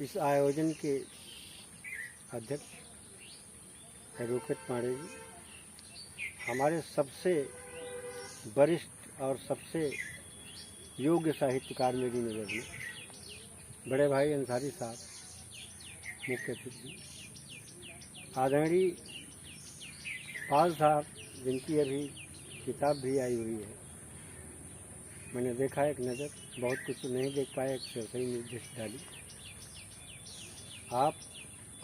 इस आयोजन के अध्यक्ष एडवोकेट पांडे जी, हमारे सबसे वरिष्ठ और सबसे योग्य साहित्यकार मेरी नज़र में बड़े भाई अंसारी साहब, मुख्य अतिथि आदरणीय पाल साहब, जिनकी अभी किताब भी आई हुई है। मैंने देखा एक नज़र, बहुत कुछ नहीं देख पाया, एक सही निर्देश डाली। आप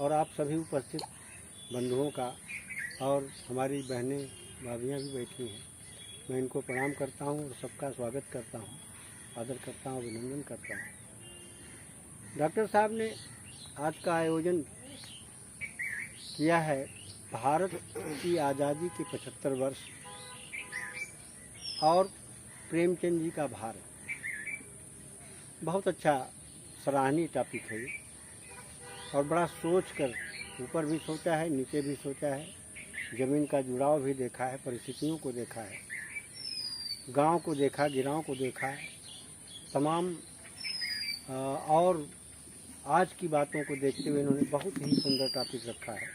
और आप सभी उपस्थित बंधुओं का और हमारी बहनें भाभियाँ भी बैठी हैं, मैं इनको प्रणाम करता हूँ और सबका स्वागत करता हूँ, आदर करता हूँ, अभिनंदन करता हूँ। डॉक्टर साहब ने आज का आयोजन किया है भारत की आज़ादी के 75 वर्ष और प्रेमचंद जी का भारत। बहुत अच्छा सराहनीय टॉपिक है ये, और बड़ा सोच कर ऊपर भी सोचा है, नीचे भी सोचा है, ज़मीन का जुड़ाव भी देखा है, परिस्थितियों को देखा है, गांव को देखा, गिराव को देखा है, तमाम और आज की बातों को देखते हुए इन्होंने बहुत ही सुंदर टॉपिक रखा है।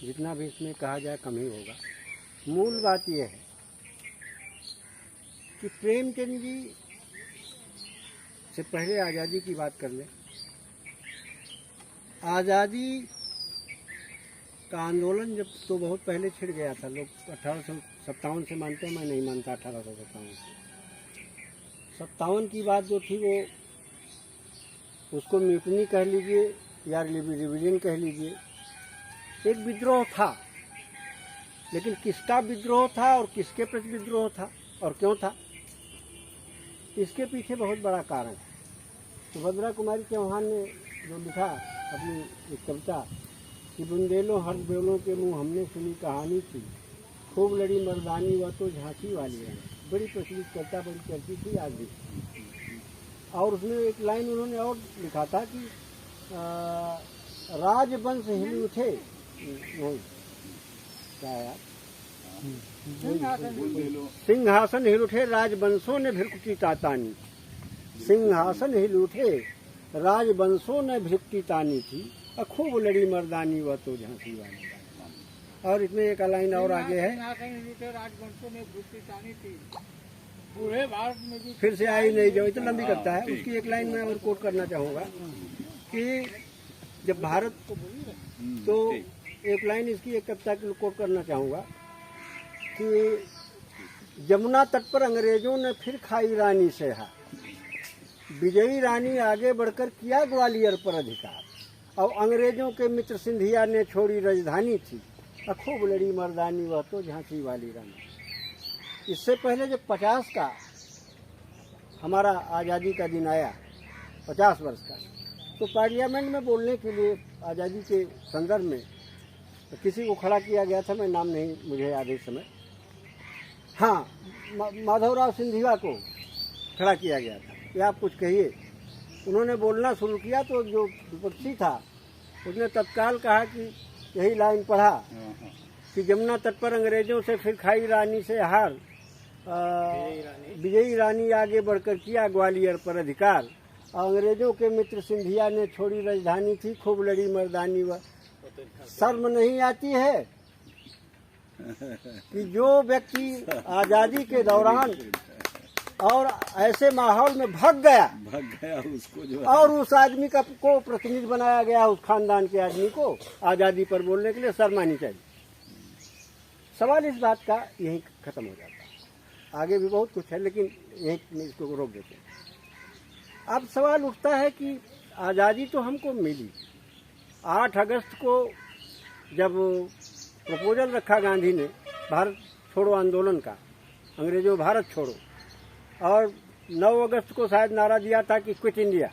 जितना भी इसमें कहा जाए कम ही होगा। मूल बात यह है कि प्रेमचंद जी से पहले आज़ादी की बात कर लें। आज़ादी का आंदोलन जब तो बहुत पहले छिड़ गया था, लोग 1857 से मानते हैं, मैं नहीं मानता 1857 से। 57 की बात जो थी वो उसको म्यूटनी कह लीजिए या रिविजन कह लीजिए, एक विद्रोह था। लेकिन किसका विद्रोह था और किसके प्रति विद्रोह था और क्यों था, इसके पीछे बहुत बड़ा कारण है। सुभद्रा कुमारी चौहान ने जो लिखा अपनी एक कविता कि बुंदेलों हर बेलों के मुंह हमने सुनी कहानी थी, खूब लड़ी मर्दानी वह तो झांसी वाली है। बड़ी प्रचलित कविता, बड़ी चर्चित थी आज भी। और उसमें एक लाइन उन्होंने और लिखा था कि राजवंश हिल उठे, नहीं क्या यार, सिंहासन हिल उठे राजवंशों ने भिरकुटी तातानी, सिंहासन हिल उठे राजवंशों ने भिरकुटी तानी थी, खूब लड़ी मर्दानी वह तो झांसी वाली। और इसमें एक लाइन और आगे है, राजवंशों ने भिरकुटी तानी थी, पूरे भारत में भी फिर से आई नहीं जो, इतना लंबी कविता है। उसकी एक लाइन मैं और कोट करना चाहूँगा कि जब भारत, तो एक लाइन इसकी एक कविता की कोट करना चाहूँगा कि जमुना तट पर अंग्रेजों ने फिर खाई रानी से हार, विजयी रानी आगे बढ़कर किया ग्वालियर पर अधिकार, और अंग्रेजों के मित्र सिंधिया ने छोड़ी राजधानी थी, खूब लड़ी मर्दानी वह तो झांसी वाली रानी। इससे पहले जब 50 का हमारा आज़ादी का दिन आया, 50 वर्ष का, तो पार्लियामेंट में बोलने के लिए आज़ादी के संदर्भ में किसी को खड़ा किया गया था, मैं नाम नहीं मुझे याद है इस समय, हाँ माधवराव सिंधिया को खड़ा किया गया था कि आप कुछ कहिए। उन्होंने बोलना शुरू किया तो जो विपक्षी था उसने तत्काल कहा कि यही लाइन पढ़ा कि जमुना तट पर अंग्रेजों से फिर खाई रानी से हार, विजयी रानी आगे बढ़कर किया ग्वालियर पर अधिकार, अंग्रेजों के मित्र सिंधिया ने छोड़ी राजधानी थी, खूब लड़ी मर्दानी वह। शर्म नहीं आती है कि जो व्यक्ति आज़ादी के दौरान और ऐसे माहौल में भाग गया उसको जो, और उस आदमी का को प्रतिनिधि बनाया गया, उस खानदान के आदमी को आज़ादी पर बोलने के लिए शर्म आनी चाहिए। सवाल इस बात का यही खत्म हो जाता है। आगे भी बहुत कुछ है लेकिन यही इसको रोक देते हैं। अब सवाल उठता है कि आज़ादी तो हमको मिली, 8 अगस्त को जब प्रपोजल रखा गांधी ने भारत छोड़ो आंदोलन का, अंग्रेजों भारत छोड़ो, और 9 अगस्त को शायद नारा दिया था कि क्विट इंडिया,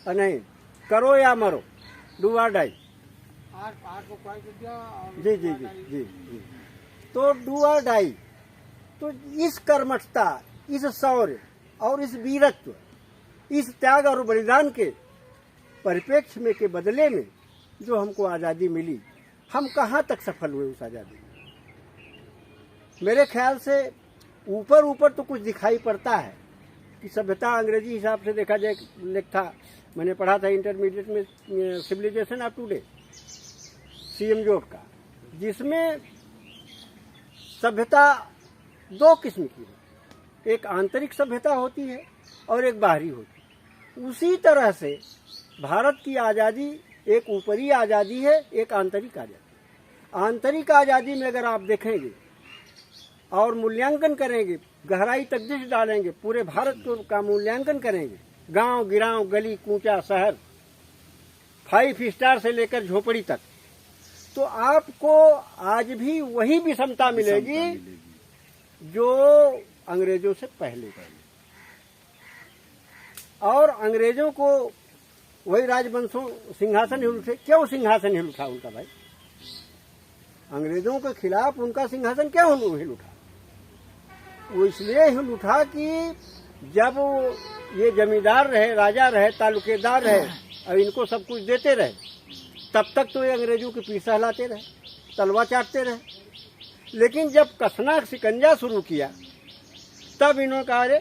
नहीं करो या मरो, डू और डाई। जी जी जी जी जी, तो डू और डाई। तो इस कर्मठता, इस शौर्य और इस वीरत्व, इस त्याग और बलिदान के परिप्रेक्ष्य में के बदले में जो हमको आज़ादी मिली, हम कहाँ तक सफल हुए उस आज़ादी में? मेरे ख्याल से ऊपर ऊपर तो कुछ दिखाई पड़ता है कि सभ्यता अंग्रेजी हिसाब से देखा जाए, लेख था मैंने पढ़ा था इंटरमीडिएट में सिविलाइजेशन ऑफ टुडे CM जोट का, जिसमें सभ्यता दो किस्म की है, एक आंतरिक सभ्यता होती है और एक बाहरी होती है। उसी तरह से भारत की आज़ादी एक ऊपरी आज़ादी है, एक आंतरिक आज़ादी। आंतरिक आज़ादी में अगर आप देखेंगे और मूल्यांकन करेंगे, गहराई तक दृष्टि डालेंगे, पूरे भारत का मूल्यांकन करेंगे, गांव गिराव गली कूचा शहर 5 स्टार से लेकर झोपड़ी तक, तो आपको आज भी वही विषमता मिलेगी जो अंग्रेजों से पहले। और अंग्रेजों को वही राजवंशों सिंहासन हिल उठे। क्यों सिंहासन हिल उठा उनका भाई? अंग्रेजों के खिलाफ उनका सिंहासन क्यों हिल उठा? वो इसलिए हिल उठा कि जब ये जमींदार रहे, राजा रहे, तालुकेदार रहे और इनको सब कुछ देते रहे, तब तक तो ये अंग्रेजों की पीठ सहलाते रहे, तलवा चाटते रहे। लेकिन जब कसना शिकंजा शुरू किया तब इन्होंने कहा अरे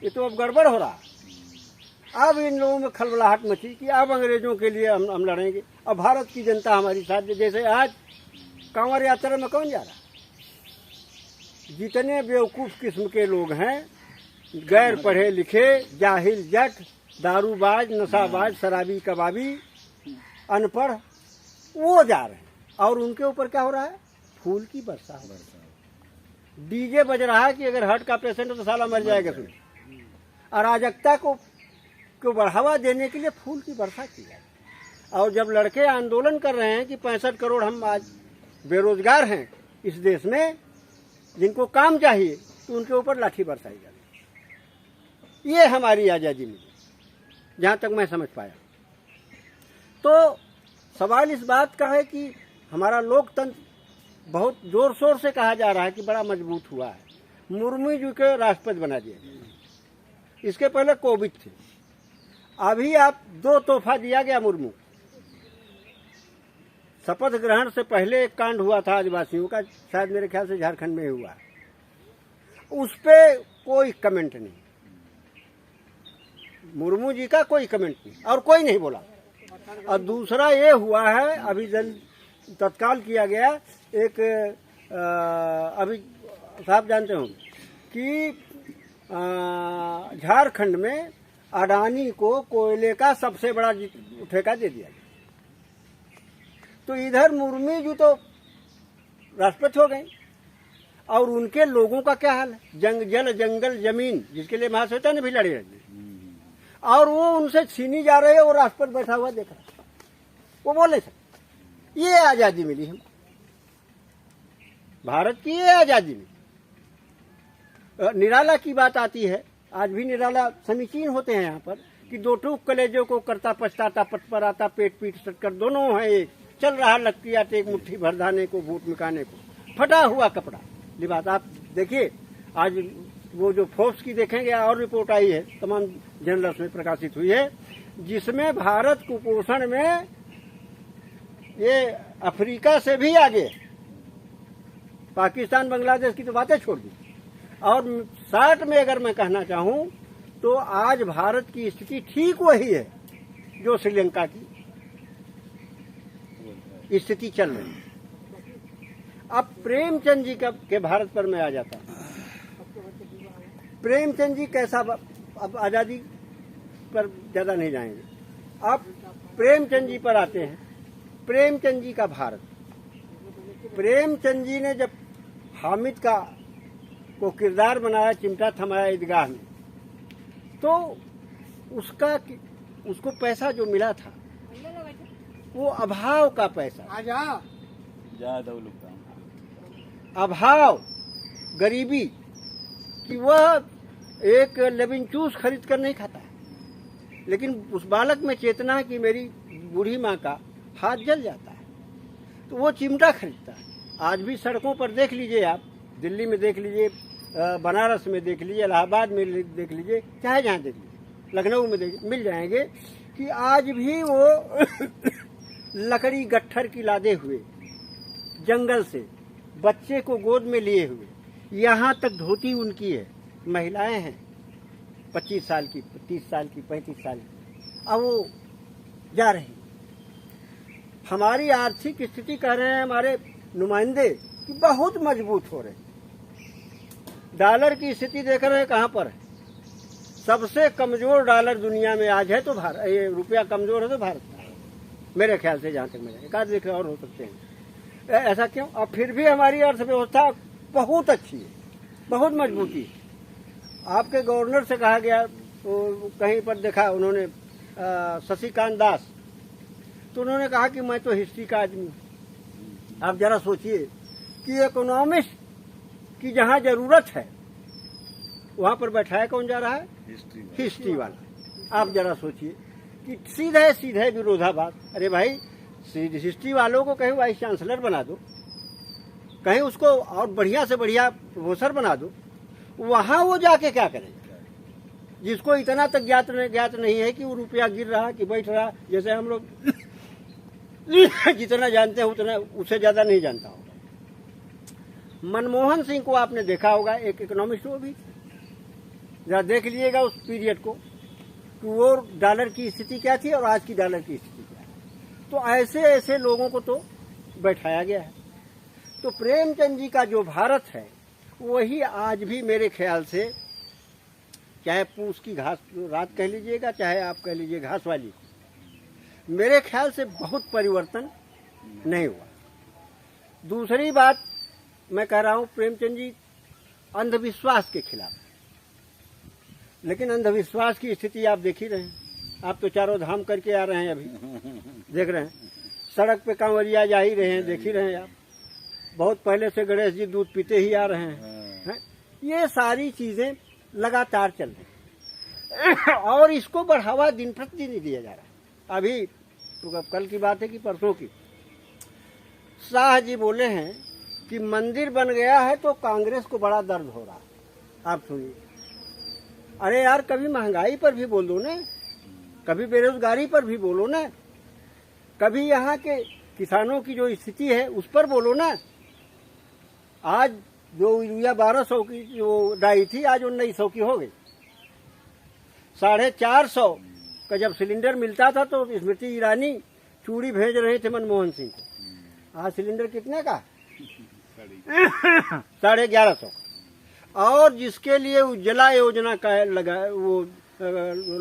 ये तो अब गड़बड़ हो रहा। अब इन लोगों में खलबलाहट मची कि अब अंग्रेजों के लिए हम लड़ेंगे, अब भारत की जनता हमारी साथ। जैसे आज कांवड़ यात्रा में कौन जा रहा? जितने बेवकूफ़ किस्म के लोग हैं, गैर पढ़े लिखे, जाहिल जट, दारूबाज, नशाबाज, शराबी, कबाबी, अनपढ़, वो जा रहे हैं। और उनके ऊपर क्या हो रहा है? फूल की वर्षा हो रही है। डीजे बज रहा है कि अगर हार्ट का पेशेंट हो तो साला मर जाएगा। सुन, अराजकता को बढ़ावा देने के लिए फूल की वर्षा की जाए। और जब लड़के आंदोलन कर रहे हैं कि 65 करोड़ हम आज बेरोजगार हैं इस देश में, जिनको काम चाहिए, तो उनके ऊपर लाठी बरसाई जाती। ये हमारी आज़ादी मिली, जहाँ तक मैं समझ पाया। तो सवाल इस बात का है कि हमारा लोकतंत्र बहुत जोर शोर से कहा जा रहा है कि बड़ा मजबूत हुआ है। मुर्मू जी को राष्ट्रपति बना दिया गया। इसके पहले कोविद थे। अभी आप 2 तोहफा दिया गया मुर्मू। शपथ ग्रहण से पहले एक कांड हुआ था आदिवासियों का, शायद मेरे ख्याल से झारखंड में हुआ। उस पे कोई कमेंट नहीं, मुर्मू जी का कोई कमेंट नहीं, और कोई नहीं बोला। और दूसरा ये हुआ है, अभी तत्काल किया गया एक अभी साहब जानते होंगे कि झारखंड में अडानी को कोयले का सबसे बड़ा ठेका दे दिया गया। तो इधर मुर्मू जी तो राष्ट्रपति हो गए, और उनके लोगों का क्या हाल है? जल जंगल जमीन, जिसके लिए महासत्ता ने भी लड़े रहे, और वो उनसे छीनी जा रहे हैं। वो राष्ट्रपति बैठा हुआ देख रहा, वो बोले सर ये आजादी मिली हम भारत की, ये आजादी मिली। निराला की बात आती है, आज भी निराला समीचीन होते हैं यहाँ पर कि 2 टूक कलेजों को करता पछताता, पट पर आता पेट पीट सटकर, दोनों है एक, चल रहा लकड़ी आटे एक मुट्ठी भर धाने को, बूट मिकाने को, फटा हुआ कपड़ा लिबास। आप देखिए आज वो जो फोर्ब्स की देखेंगे, और रिपोर्ट आई है, तमाम जर्नल्स में प्रकाशित हुई है, जिसमें भारत कुपोषण में ये अफ्रीका से भी आगे, पाकिस्तान बांग्लादेश की तो बातें छोड़ दी। और 60 में अगर मैं कहना चाहूं तो आज भारत की स्थिति ठीक वही है जो श्रीलंका की स्थिति चल रही है। अब प्रेमचंद जी के भारत पर मैं आ जाता हूं। प्रेमचंद जी कैसा, अब आजादी पर ज्यादा नहीं जाएंगे, अब प्रेमचंद जी पर आते हैं। प्रेमचंद जी का भारत, प्रेमचंद जी ने जब हामिद का को किरदार बनाया चिमटा थमाया ईदगाह में, तो उसको पैसा जो मिला था वो अभाव का पैसा, अभाव, गरीबी कि वह एक लेमन जूस खरीद कर नहीं खाता है, लेकिन उस बालक में चेतना है कि मेरी बूढ़ी माँ का हाथ जल जाता है, तो वो चिमटा खरीदता है। आज भी सड़कों पर देख लीजिए आप, दिल्ली में देख लीजिए, बनारस में देख लीजिए, इलाहाबाद में देख लीजिए, चाहे जहाँ देख लीजिए, लखनऊ में मिल जाएंगे कि आज भी वो लकड़ी गट्ठर की लादे हुए जंगल से बच्चे को गोद में लिए हुए, यहाँ तक धोती उनकी है, महिलाएं हैं 25 साल की, 30 साल की, 35 साल की, अब वो जा रहे हैं। हमारी आर्थिक स्थिति कह रहे हैं हमारे नुमाइंदे कि बहुत मजबूत हो रहे हैं। डॉलर की स्थिति देख रहे हैं कहां पर है। सबसे कमजोर डॉलर दुनिया में आज है तो भारत, ये रुपया कमजोर है तो भारत का है मेरे ख्याल से, जहां तक मैं एक आध देख और हो सकते हैं। ऐसा क्यों? और फिर भी हमारी अर्थव्यवस्था बहुत अच्छी है, बहुत मजबूती है। आपके गवर्नर से कहा गया तो कहीं पर देखा उन्होंने शशिकांत दास, तो उन्होंने कहा कि मैं तो हिस्ट्री का आदमी हूं। आप जरा सोचिए कि इकोनॉमिस्ट की जहां जरूरत है वहां पर बैठाया कौन जा रहा है? हिस्ट्री वाला। आप जरा सोचिए कि सीधे सीधे विरोधाभास। अरे भाई, हिस्ट्री वालों को कहीं वाइस चांसलर बना दो, कहीं उसको और बढ़िया से बढ़िया प्रोफेसर बना दो, वहां वो जाके क्या करेगा? जिसको इतना तक ज्ञात नहीं है कि वो रुपया गिर रहा कि बैठ रहा, जैसे हम लोग जितना जानते हैं उतना उससे ज्यादा नहीं जानता होगा। मनमोहन सिंह को आपने देखा होगा, एक इकोनॉमिस्ट वो भी, जरा देख लीजिएगा उस पीरियड को कि वो डॉलर की स्थिति क्या थी और आज की डॉलर की स्थिति क्या है। तो ऐसे ऐसे लोगों को तो बैठाया गया है। तो प्रेमचंद जी का जो भारत है वही आज भी मेरे ख्याल से, चाहे पूस की घास रात कह लीजिएगा, चाहे आप कह लीजिए घास वाली, मेरे ख्याल से बहुत परिवर्तन नहीं हुआ। दूसरी बात मैं कह रहा हूं, प्रेमचंद जी अंधविश्वास के खिलाफ, लेकिन अंधविश्वास की स्थिति आप देख ही रहे हैं। आप तो चारों धाम करके आ रहे हैं, अभी देख रहे हैं, सड़क पे कांवरिया जा ही रहे हैं, देख ही रहे हैं आप। बहुत पहले से गणेश जी दूध पीते ही आ रहे हैं। ये सारी चीजें लगातार चल रही और इसको बढ़ावा दिन प्रतिदिन दिया जा रहा है। अभी तो कल की बात है कि परसों की, शाह जी बोले हैं कि मंदिर बन गया है तो कांग्रेस को बड़ा दर्द हो रहा है। आप सुनिए, अरे यार, कभी महंगाई पर भी बोल दो ना, कभी बेरोजगारी पर भी बोलो ना, कभी यहाँ के किसानों की जो स्थिति है उस पर बोलो ना। आज जो यूरिया 1200 की जो डाई थी आज 1900 की हो गई। 450 का जब सिलेंडर मिलता था तो स्मृति ईरानी चूड़ी भेज रहे थे मनमोहन सिंह को। आज सिलेंडर कितने का? 1150। और जिसके लिए उज्ज्वला योजना का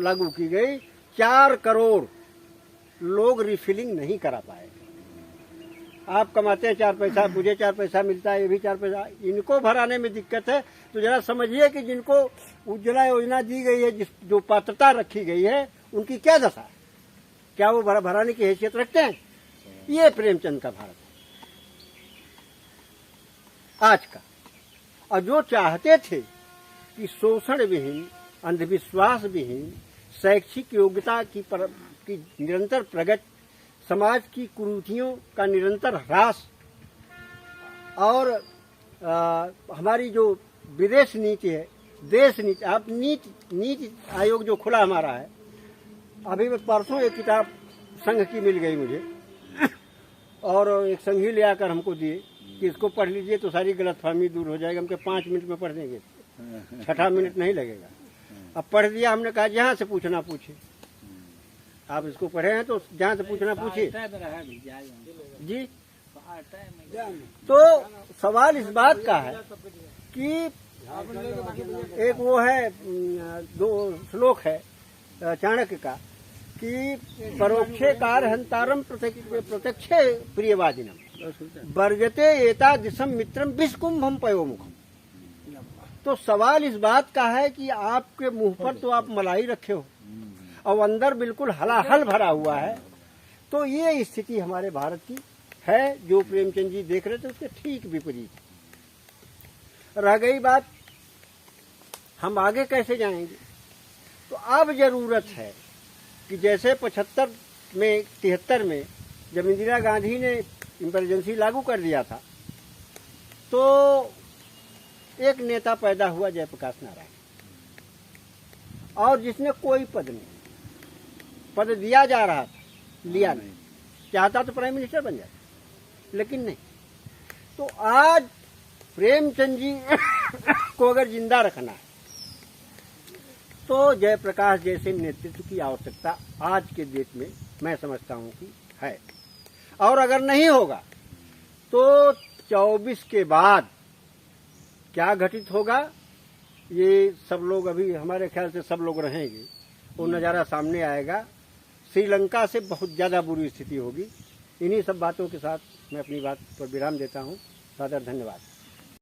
लागू की गई, 4 करोड़ लोग रिफिलिंग नहीं करा पाए। आप कमाते हैं 4 पैसा, मुझे 4 पैसा मिलता है, ये भी 4 पैसा, इनको भराने में दिक्कत है। तो जरा समझिए कि जिनको उज्ज्वला योजना दी गई है, जो पात्रता रखी गई है, उनकी क्या दशा है? क्या वो भराने की हैसियत रखते हैं? ये प्रेमचंद का भारत है आज का। और जो चाहते थे कि शोषण विहीन, अंधविश्वास विहीन, शैक्षिक योग्यता की निरंतर प्रगति, समाज की कुरीतियों का निरंतर ह्रास और हमारी जो विदेश नीति है, देश नीति, आप नीति आयोग जो खुला हमारा है, अभी परसों एक किताब संघ की मिल गई मुझे और एक संघी ले आकर हमको दिए कि इसको पढ़ लीजिए तो सारी गलतफहमी दूर हो जाएगा। हमके 5 मिनट में पढ़ देंगे, 6 मिनट नहीं लगेगा। अब पढ़ दिया, हमने कहा जहाँ से पूछना पूछे। आप इसको पढ़े हैं तो जहाँ से पूछना पूछिए जी। तो सवाल इस बात का है कि एक वो है, 2 श्लोक है चाणक्य का कि परोक्षे कार हंतारम प्रत्यक्षे प्रियवादिनम वर्जते एता दिशम मित्रम विषकुंभम पयोमुखम। तो सवाल इस बात का है कि आपके मुंह पर तो आप मलाई रखे हो और अंदर बिल्कुल हलाहल भरा हुआ है। तो ये स्थिति हमारे भारत की है, जो प्रेमचंद जी देख रहे थे उसके ठीक विपरीत। रह गई बात हम आगे कैसे जाएंगे, तो अब जरूरत है कि जैसे 75 में 73 में जब इंदिरा गांधी ने इमरजेंसी लागू कर दिया था, तो एक नेता पैदा हुआ जयप्रकाश नारायण, और जिसने कोई पद नहीं, पद दिया जा रहा था, लिया नहीं, चाहता तो प्राइम मिनिस्टर बन जाता, लेकिन नहीं। तो आज प्रेमचंद जी को अगर जिंदा रखना है तो जयप्रकाश जैसे नेतृत्व की आवश्यकता आज के डेट में मैं समझता हूं कि है। और अगर नहीं होगा तो 24 के बाद क्या घटित होगा, ये सब लोग, अभी हमारे ख्याल से सब लोग रहेंगे, वो नज़ारा सामने आएगा। श्रीलंका से बहुत ज़्यादा बुरी स्थिति होगी। इन्हीं सब बातों के साथ मैं अपनी बात पर विराम देता हूँ। सादर धन्यवाद।